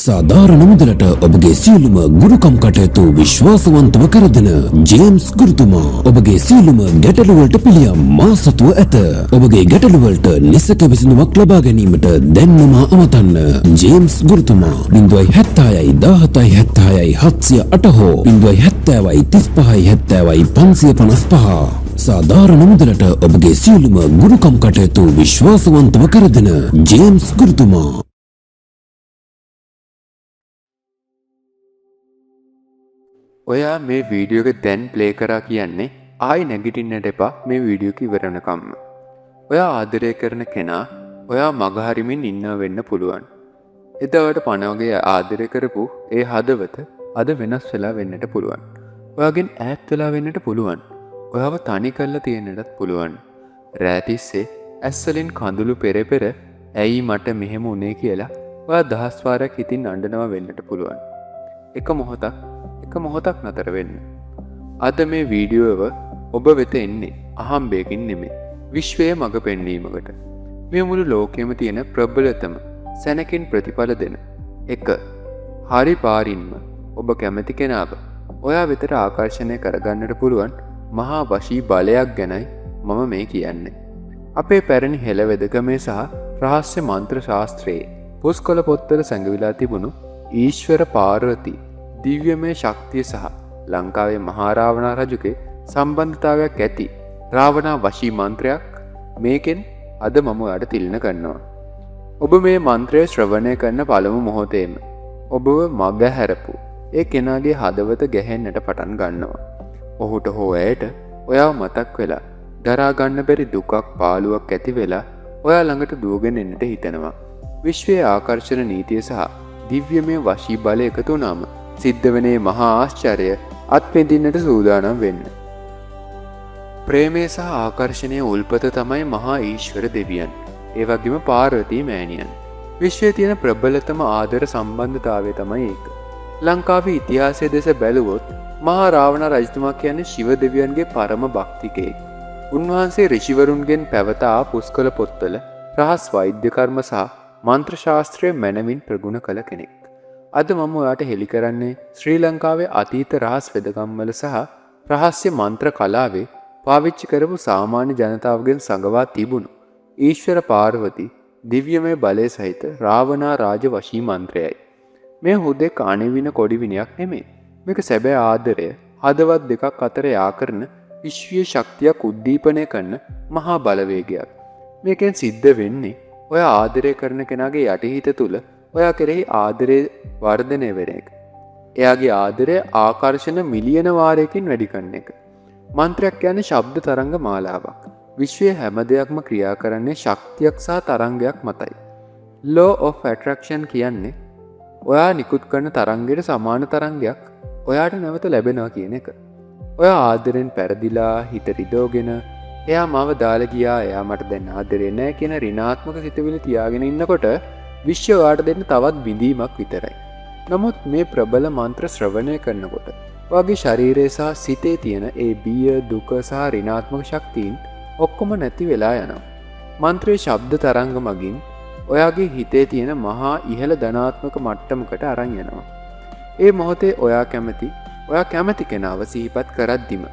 සාධාරණ මුදලට ඔබගේ සියලුම ගුරුකම් කටයුතු විශ්වාසවන්තව කර දෙන ජේම්ස් ගුරුතුමා ඔබගේ සියලුම ගැටලු වලට පිළියම් මා සතුව ඇත. ඔබගේ ගැටලු වලට නිසක විසඳුමක් ලබා ගැනීමට දැන්ම අමතන්න. ජේම්ස් ගුරුතුමා 076 17 76 708 හෝ 070 35 70 555. සාධාරණ මුදලට ඔබගේ සියලුම ගුරුකම් කටයුතු විශ්වාසවන්තව කර දෙන ජේම්ස් ගුරුතුමා. ඔයා මේ වීඩියෝ එක දැන් ප්ලේ කරා කියන්නේ ආයි නැගිටින්නට එපා මේ වීඩියෝ එක ඉවර වෙනකම්ම. ඔයා ආදරය කරන කෙනා ඔයා මග හරිමින් ඉන්න වෙන්න පුළුවන්. එතකොට පණ වගේ ආදරය කරපු ඒ හදවත අද වෙනස් වෙලා වෙන්නට පුළුවන්. ඔයාගෙන් ඈත් වෙලා වෙන්නට පුළුවන්. ඔයාව තනි කරලා තියෙන්නටත් පුළුවන්. රෑ තිස්සේ ඇස් වලින් කඳුළු පෙර ඇයි මට මෙහෙම උනේ කියලා ඔයා 10 වාරයක් හිතින් අඬනවා වෙන්නට පුළුවන්. එක මොහොතක් නතර වෙන්න. අද මේ වීඩියෝ එක ඔබ වෙත එන්නේ අහම්බයකින් නෙමෙයි. විශ්වයේ මඟ පෙන්වීමකට. මේ මුළු ලෝකෙම තියෙන ප්‍රබලතම සැනකින් ප්‍රතිඵල දෙන එක හරි පාරින්ම ඔබ කැමති කෙනාව ඔයා වෙතට ආකර්ෂණය කරගන්නට පුළුවන් මහා වශී බලයක් ගැනයි මම මේ කියන්නේ. අපේ පැරණි හෙළවෙදකමේ සහ රහස්‍ය මන්ත්‍ර ශාස්ත්‍රයේ පුස්කොළ පොත්වල සැඟවිලා තිබුණු ඊශ්වර පාර්වතී දිව්‍යමය ශක්තිය සහ ලංකාවේ මහා රාවණා රජුගේ සම්බන්ධතාවයක් ඇති රාවණා වශී මන්ත්‍රයක් මේකෙන් අද මම ඔයාලට තිළින කරනවා. ඔබ මේ මන්ත්‍රය ශ්‍රවණය කරන පළමු මොහොතේම ඔබව මග හැරපු ඒ කෙනාගේ හදවත ගැහෙන්නට පටන් ගන්නවා. ඔහුට හෝ ඇයට ඔයාව මතක් වෙලා දරා ගන්න බැරි දුකක් පාළුවක් ඇති වෙලා ඔයා ළඟට දුවගෙන එන්නට හිතෙනවා. විශ්වයේ ආකර්ෂණ නීතිය සහ දිව්‍යමය වශී බලය එකතු වුණාම සිද්ධ වනේ මහා ආශ්චර්ය අත්පෙඳින්නට සූදානම් වෙන්න. ප්‍රේමය සහ ආකර්ෂණය උල්පත තමයි මහා ඊශ්වර දෙවියන්. ඒ වගේම පාර්වතී මෑණියන්. විශ්වයේ තියෙන ප්‍රබලතම ආදර සම්බන්ධතාවය තමයි ඒක. ලංකාවේ ඉතිහාසයේ දෙස බැලුවොත් මහා රාවණ රජතුමා කියන්නේ ශිව දෙවියන්ගේ පරම භක්තිකයෙක්. උන්වහන්සේ ඍෂිවරුන්ගෙන් පැවතා පුස්කොළ පොත්වල රහස් වෛද්‍ය කර්ම සහ මන්ත්‍ර ශාස්ත්‍රය මැනවින් ප්‍රගුණ කළ කෙනෙක්. අද මම ඔයාට හෙළි කරන්නේ ශ්‍රී ලංකාවේ අතීත රහස් වෙදකම්වල සහ රහස්‍ය මන්ත්‍ර කලාවේ පාවිච්චි කරපු සාමාන්‍ය ජනතාවගෙන් සඟවා තිබුණු ඊශ්වර පාර්වතී දිව්‍යමය බලය සහිත රාවණා රාජ වශී මන්ත්‍රයයි. මේ හුදෙක් අණෙවින කොඩිවිනයක් නෙමෙයි. මේක සැබෑ ආදරය හදවත් දෙකක් අතර යා කරන විශ්වීය ශක්තියක් උද්දීපනය කරන මහා බලවේගයක්. මේකෙන් සිද්ධ වෙන්නේ ඔයා ආදරය කරන කෙනාගේ යටිහිත තුල ඔයා කෙරෙහි ආදරය වර්ධනය වෙන එක. එයාගේ ආදරය ආකර්ෂණ මිලියන වාරයකින් වැඩි කරන එක. මන්ත්‍රයක් කියන්නේ ශබ්ද තරංග මාලාවක්. විශ්වයේ හැම දෙයක්ම ක්‍රියා කරන්නේ ශක්තියක් සහ තරංගයක් මතයි. law of attraction කියන්නේ ඔයා නිකුත් කරන තරංගයට සමාන තරංගයක් ඔයාට නැවත ලැබෙනවා කියන එක. ඔයා ආදරෙන් පෙරදිලා හිත රිදවගෙන එයා මාව දාලා ගියා එයා මට දැන් ආදරේ නැහැ කියන ඍණාත්මක සිතුවිලි තියාගෙන ඉන්නකොට විශ්ව ඔයාට දෙන්න තවත් බිඳීමක් විතරයි. නමුත් මේ ප්‍රබල මන්ත්‍ර ශ්‍රවණය කරනකොට ඔයාගේ ශරීරය සහ සිතේ තියෙන ඒ බිය දුක සහ ඍණාත්මක ශක්තියින් ඔක්කොම නැති වෙලා යනවා. මන්ත්‍රයේ ශබ්ද තරංග මගින් ඔයාගේ හිතේ තියෙන මහා ඉහළ ධනාත්මක මට්ටමකට අරන් යනවා. ඒ මොහොතේ ඔයා කැමති කෙනාව සිහිපත් කරද්දිම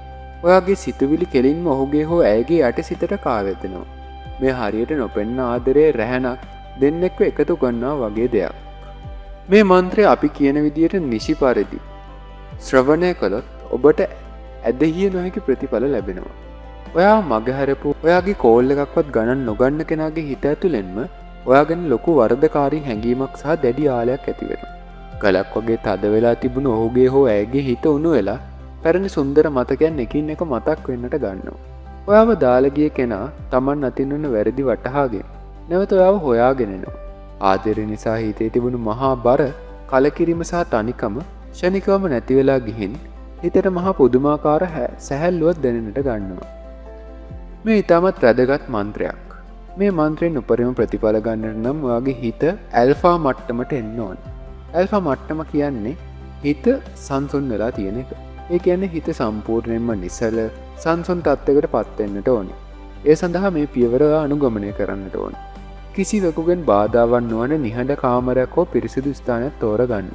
ඔයාගේ සිතුවිලි කෙලින්ම ඔහුගේ හෝ ඇයගේ යට සිතට කාවැදෙනවා. මේ හරියට නොපෙන්න ආදරයේ රැහැනක් දෙන්නෙක්ව එකතු කරනවා වගේ දෙයක්. මේ මන්ත්‍රය අපි කියන විදියට නිසි පරිදි ශ්‍රවණය කළොත් ඔබට ඇදහිය නොහැකි ප්‍රතිඵල ලැබෙනවා. ඔයා මගහැරපු ඔයාගේ කෝල් එකක්වත් ගණන් නොගන්න කෙනාගේ හිත ඇතුළෙන්ම ඔයාගෙන ලොකු වරදකාරී හැඟීමක් සහ දැඩි ආලයක් ඇති වෙනවා. ගලක් වගේ තද වෙලා තිබුණු ඔහුගේ හෝ ඇයගේ හිත උණු වෙලා පැරණි සුන්දර මතකයන් එකින් එක මතක් වෙන්නට ගන්නවා. ඔයාව දාලා ගිය කෙනා Taman අතින් වන වැරදි වටහාගෙන නැවත ඔයාව හොයාගෙන එනවා. ආදරය නිසා හිතේ තිබුණු මහා බර, කලකිරීම සහ තනිකම ෂණිකවම නැති වෙලා ගිහින් හිතට මහා පුදුමාකාර සැහැල්ලුවක් දැනෙන්නට ගන්නවා. මේ ඊටමත් වැදගත් මන්ත්‍රයක්. මේ මන්ත්‍රයෙන් උපරිම ප්‍රතිඵල ගන්නට නම් ඔයාගේ හිත ඇල්ෆා මට්ටමට එන්න ඕන. ඇල්ෆා මට්ටම කියන්නේ හිත සංසුන් වෙලා තියෙන එක. ඒ කියන්නේ හිත සම්පූර්ණයෙන්ම නිසල සංසුන් තත්ත්වයකට පත් වෙන්නට ඕනේ. ඒ සඳහා මේ පියවර අනුගමනය කරන්නට ඕනේ. කිසිවෙකුගෙන් බාධාවන් නොවන නිහඬ කාමරයක් හෝ පිරිසිදු ස්ථානයක් තෝරගන්න.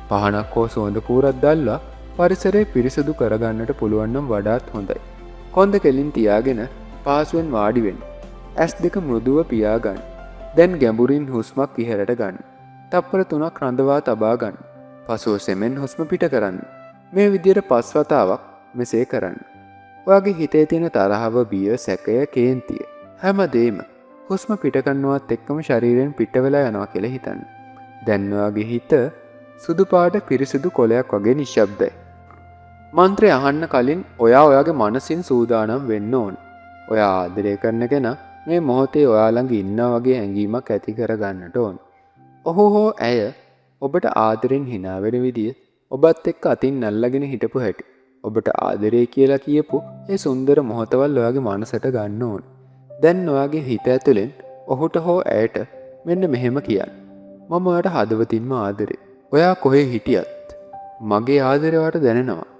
පහනක් හෝ සුවඳ කූරක් දැල්ලා පරිසරය පිරිසිදු කරගන්නට පුළුවන් නම් වඩාත් හොඳයි. කොන්ද කෙලින් තියාගෙන පහසුවෙන් වාඩි වෙන්න. ඇස් දෙක මෘදුව පියාගන්න. දැන් ගැඹුරින් හුස්මක් ඉහළට ගන්න. තප්පර 3ක් රඳවා තබා ගන්න. පසුව සෙමෙන් හුස්ම පිට කරන්න. මේ විදියට 5 වතාවක් මෙසේ කරන්න. ඔයාගේ හිතේ තියෙන තරහව, බිය, සැකය, කේන්තිය හැමදේම හුස්ම පිට කරනවත් එක්කම ශරීරයෙන් පිට වෙලා යනවා කියලා හිතන්න. දැන් ඔයාගේ හිත සුදු පාට පිරිසිදු කොලයක් වගේ නිශ්ශබ්දයි. මන්ත්‍රය අහන්න කලින් ඔයාගේ මනසින් සූදානම් වෙන්න ඕන. ඔයා ආදරය කරන කෙනා මේ මොහොතේ ඔයා ළඟ ඉන්නා වගේ හැඟීමක් ඇති කරගන්නට ඕන. ඔහු හෝ ඇය ඔබට ආදරෙන් hina වෙන විදිය, ඔබත් එක්ක අතින් අල්ලගෙන හිටපු හැටි, ඔබට ආදරේ කියලා කියපු ඒ සුන්දර මොහොතවල් ඔයාගේ මනසට ගන්න ඕන. දැන් ඔයාගේ හිත ඇතුලෙන් ඔහුට හෝ ඇයට මෙන්න මෙහෙම කියන්න. මම ඔයාට හදවතින්ම ආදරේ. ඔයා කොහේ හිටියත් මගේ ආදරය ඔයාට දැනෙනවා.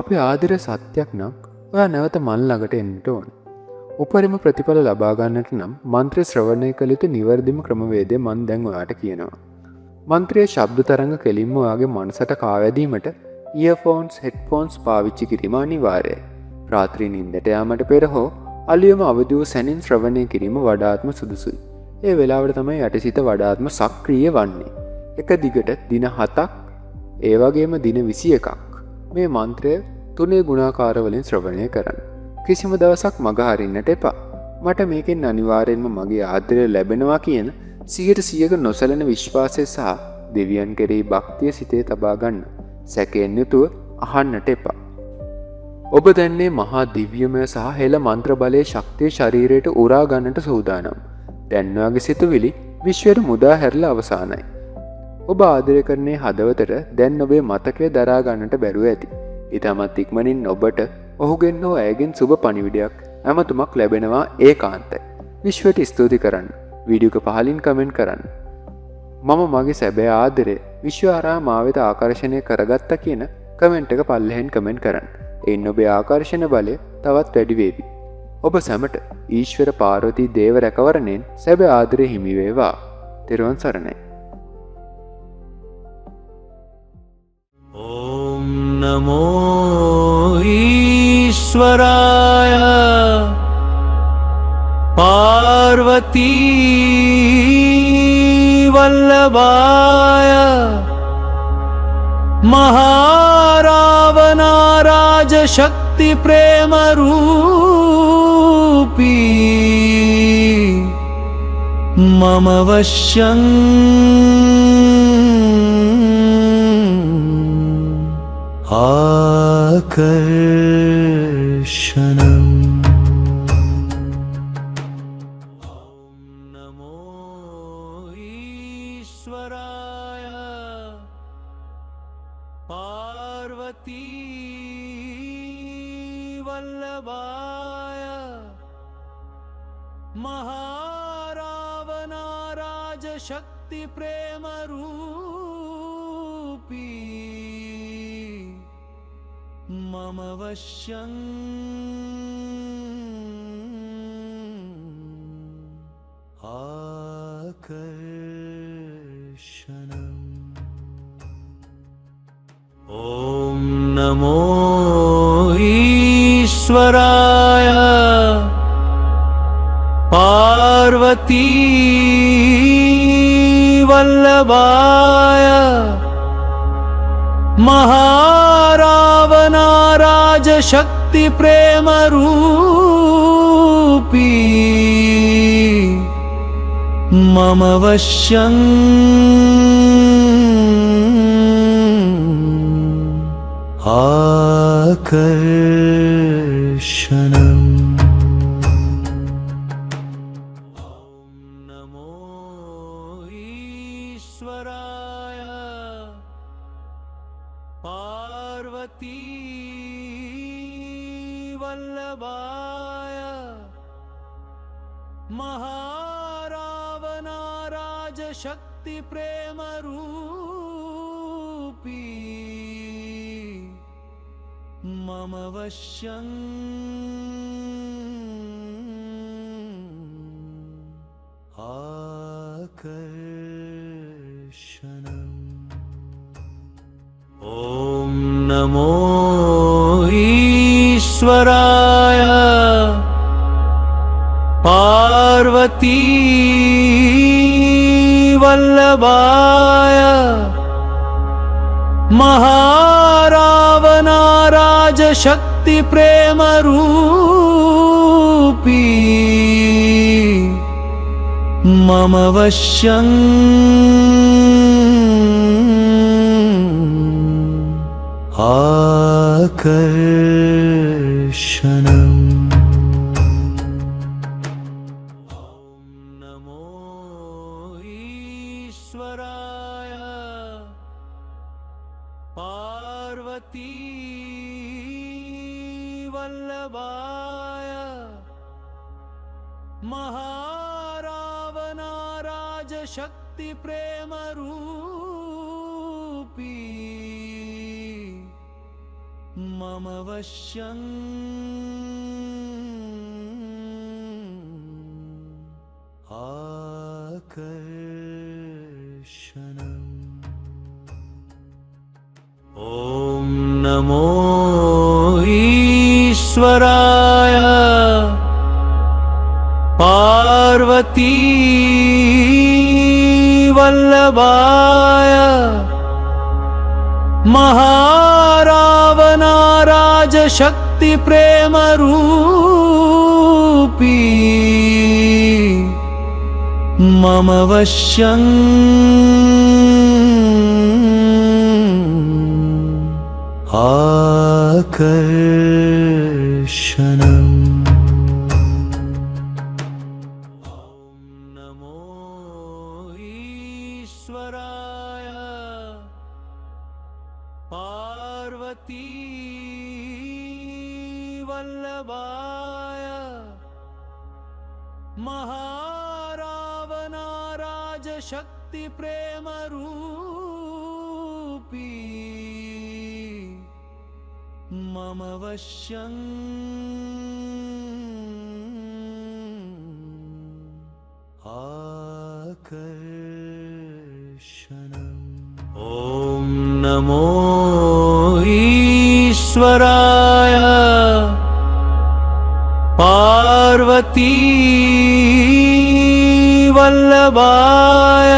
අපේ ආදරය සත්‍යක් නම් ඔයා නැවත මන් ළඟට එන්න ඕන. උපරිම ප්‍රතිඵල ලබා ගන්නට නම් මන්ත්‍රය ශ්‍රවණය කළ යුතු නිවැරදිම ක්‍රමවේදය මම දැන් ඔයාට කියනවා. මන්ත්‍රයේ ශබ්ද තරංග කෙලින්ම ඔයාගේ මනසට කාවැදීමට ඉයර්ෆෝන්ස්, හෙඩ්ෆෝන්ස් පාවිච්චි කිරීම අනිවාර්යයි. රාත්‍රී නිින්දට යාමට පෙර හෝ අලුයම අවදි වූ සැනින් ශ්‍රවණය කිරීම වඩාත්ම සුදුසුයි. ඒ වෙලාවට තමයි යටිසිත වඩාත්ම සක්‍රිය වන්නේ. එක දිගට දින 7ක්, ඒ වගේම දින 21ක් මේ මන්ත්‍රය 3 ගුණාකාර වලින් ශ්‍රවණය කරන්න. කිසිම දවසක් මග හරින්නට එපා. මට මේකෙන් අනිවාර්යෙන්ම මගේ ආදරය ලැබෙනවා කියන 100% නොසැලෙන විශ්වාසය සහ දෙවියන් කෙරෙහි භක්තිය සිතේ තබා ගන්න. සැකයෙන් යුතුව අහන්නට එපා. ඔබ දැන්නේ මහා දිව්‍යමය සහ හෙළ මන්ත්‍ර බලයේ ශක්තිය ශරීරයට උරා ගන්නට සූදානම්. දැන් ඔයාගේ සිතුවිලි විශ්වයට මුදා හැරලා අවසానයි. ඔබ ආදරය කරන්නේ හදවතට දැන් ඔබේ මතකය දරා ගන්නට බැරුව ඇති. ඊටමත් ඉක්මනින් ඔබට ඔහුගෙන් හෝ ඇයගෙන් සුබ පණිවිඩයක්, ඇමතුමක් ලැබෙනවා ඒකාන්තයි. විශ්වයට ස්තුති කරන්න. වීඩියෝ එක පහලින් කමෙන්ට් කරන්න. මම මගේ සැබෑ ආදරය විශ්ව හරහා මා වෙත ආකර්ෂණය කරගත්තා කියන කමෙන්ට් එක පල්ලෙහෙන් කමෙන්ට් කරන්න. එයින් ඔබේ ආකර්ෂණ බලය තවත් වැඩි වේවි. ඔබ සැමට ඊශ්වර පාර්වතී දේව රැකවරණයෙන් සැබෑ ආදරය හිමි වේවා. තෙරුවන් සරණයි. ॐ नमो ईश्वराय पार्वती वल्लभाय महारावणाराज शक्ति प्रेम रूपी मम वश्यं आकर्षणम् नमो ईश्वराय पार्वती वल्लभाय महारावणाराज शक्ति प्रेम रूपी मम वश्यं आकर्षणम् ॐ नमो ईश्वराय पार्वती वल्लभाय महारावणाराज शक्ति प्रेम रूपी मम वश्यं आकर्षणम् नमो ईश्वराय पार्वती वल्लभाय महारावणाराज शक्ति प्रेम रूपी मम वश्यं ॐ नमो ईश्वराय पार्वती वल्लभाय महारावणाराज शक्ति प्रेम रूपी मम वश्यं आकर्षणम् नमो ईश्वराय पार्वती वल्लभाय महारावणाराज शक्ति प्रेम रूपी मम वश्यं आकर्षणम् ॐ नमो ईश्वराय पार्वती वल्लभाय महारावणाराज शक्ति प्रेम रूपी मम वश्यं आकर्षणम् नमो ईश्वराय पार्वती वल्लभाय महारावणाराज शक्ति प्रेम रूपी मम वश्यं आकर्षणम् ॐ नमो ईश्वराय पार्वती वल्लभाय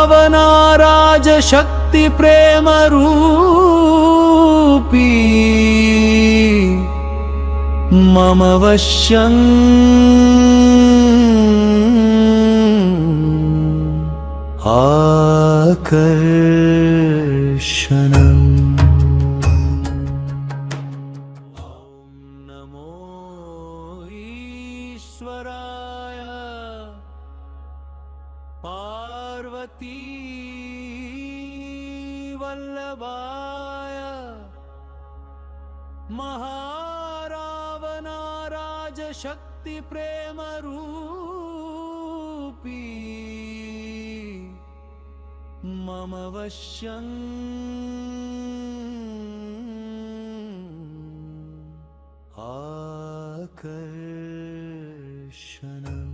महारावणाराज शक्ति प्रेम रूपी मम वश्यं आकर्षणम् नमो ईश्वराय पार्वती वल्लभाय महारावणाराज शक्ति प्रेम रूपी मम वश्यं आकर्षणम्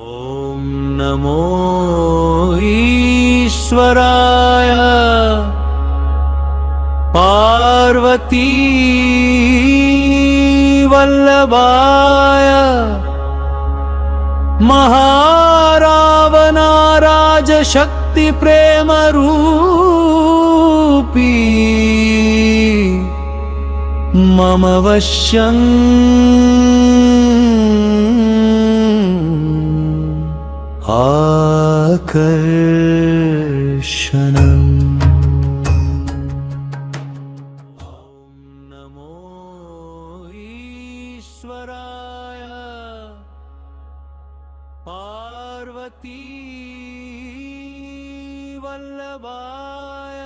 ॐ नमो ईश्वराय पार्वती वल्लभाय महारावणाराज शक्ति प्रेम रूपी मम वश्यं आकर्षणम् नमो ईश्वराय पार्वती वल्लभाय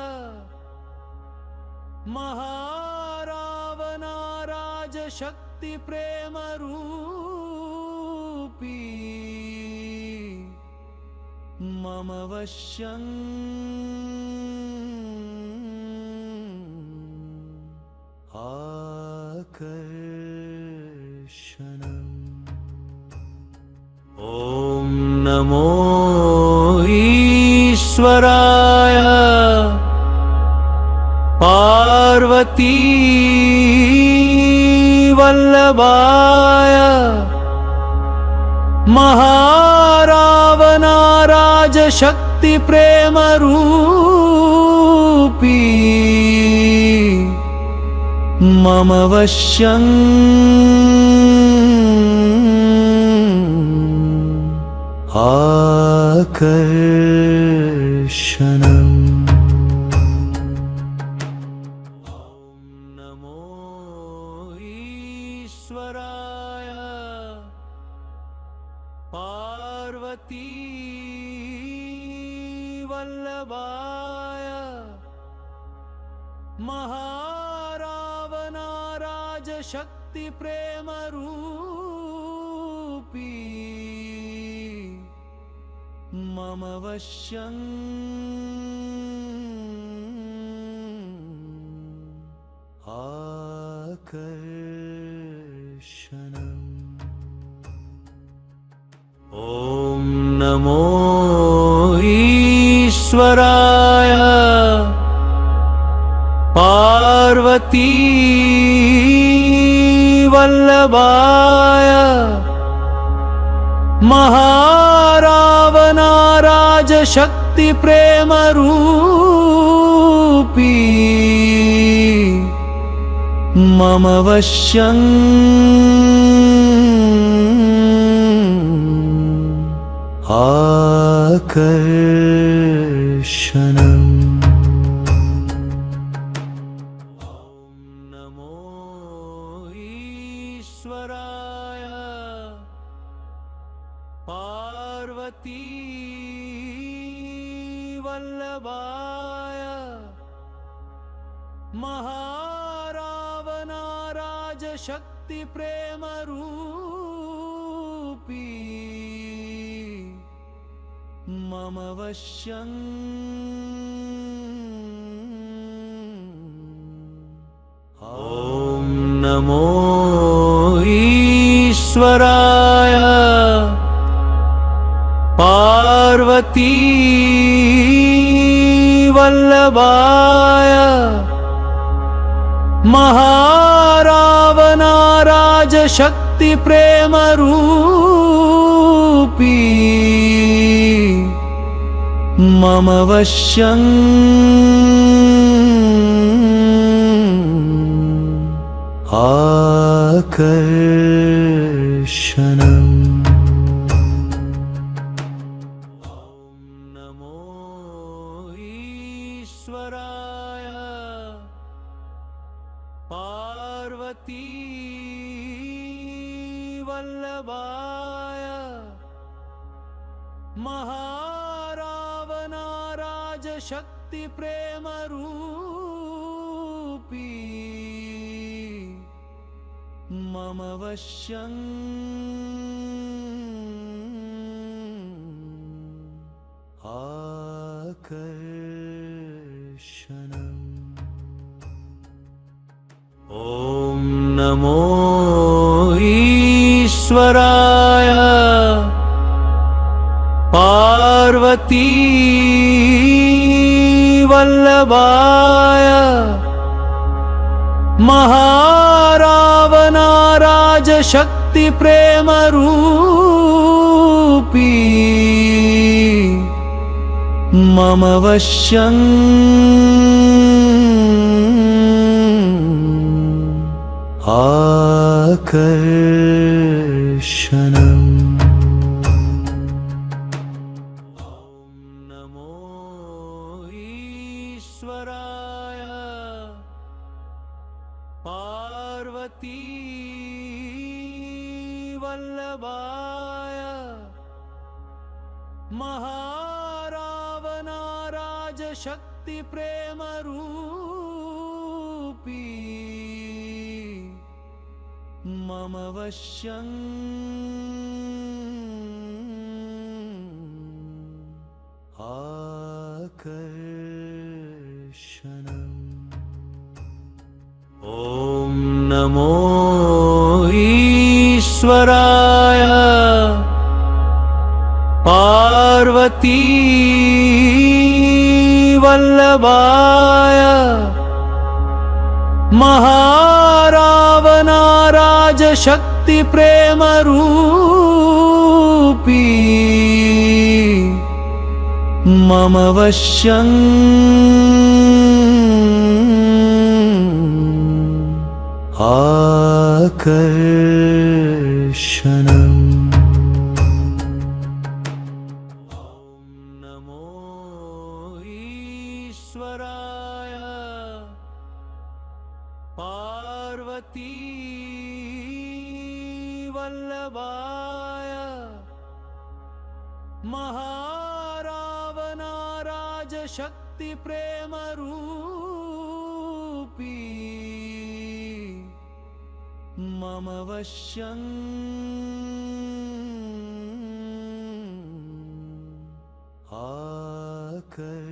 महारावणाराज शक्ति प्रेम रूपी मम वश्यं आकर्षणम् ॐ नमो ईश्वराय पार्वती वल्लभाय महारावणाराज शक्ति प्रेम रूपी मम वश्यं आकर्षणम् नमो ईश्वराय पार्वती वल्लभाय महारावणाराज शक्ति प्रेम रूपी मम वश्यं आकर्षणम् ॐ नमो ईश्वराय पार्वती वल्लभाय महारावणाराज शक्ति प्रेम रूपी मम वश्यं आकर्षणम् नमो ईश्वराय पार्वती वल्लभाय महारावणाराज शक्ति प्रेम रूपी मम वश्यं ॐ नमो ईश्वराय पार्वती वल्लभाय महारावणाराज शक्ति प्रेम रूपी मम वश्यं आकर्षणम् नमो ईश्वराय पार्वती वल्लभाय महारावणाराज शक्ति प्रेम रूपी मम वश्यं आकर्षणम् ॐ नमो ईश्वराय पार्वती वल्लभाय महारावणाराज शक्ति प्रेम रूपी मम वश्यं आकर्षणम् नमो ईश्वराय पार्वती वल्लभाय महारावणाराज शक्ति प्रेम रूपी मम वश्यं आकर्षणम् ॐ नमो ईश्वराय पार्वती वल्लभाय महारावणाराज शक्ति प्रेम रूपी मम वश्यं आकर्षणम्। नमो ईश्वराय पार्वती वल्लभाय महारावणाराज शक्ति प्रेम रूपी मम वश्यं आकर्षणम्।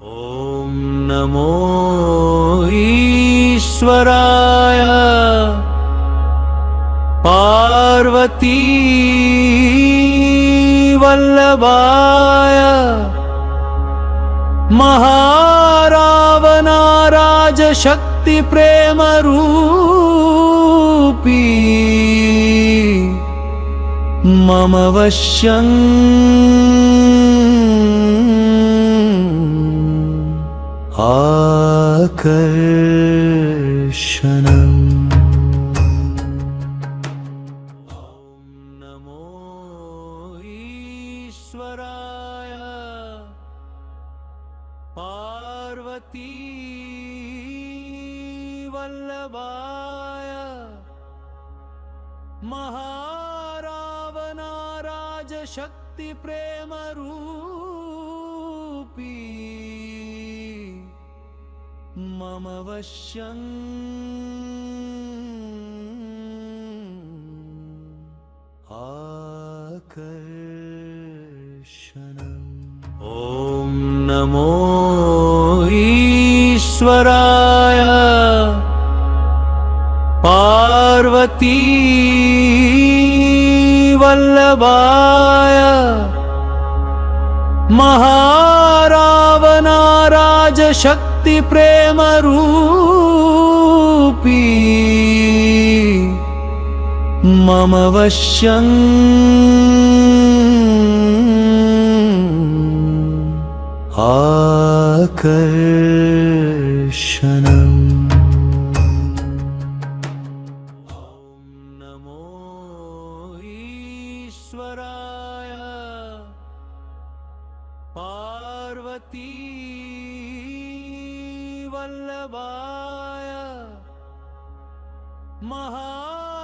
ॐ नमो ईश्वराय पार्वती वल्लभाय महारावणाराज शक्ति प्रेम रूपी मम वश्यं आकर्षणम्। नमो ईश्वराय पार्वती वल्लभाय महारावणाराज शक्ति प्रेम रूपी मम वश्यं आकर्षणम्। ॐ नमो ईश्वराय पार्वती वल्लभाय महारावणाराज शक्ति प्रेम रूपी मम वश्यं आकर्षणम्। नमो ईश्वराय पार्वती वल्लभाय महा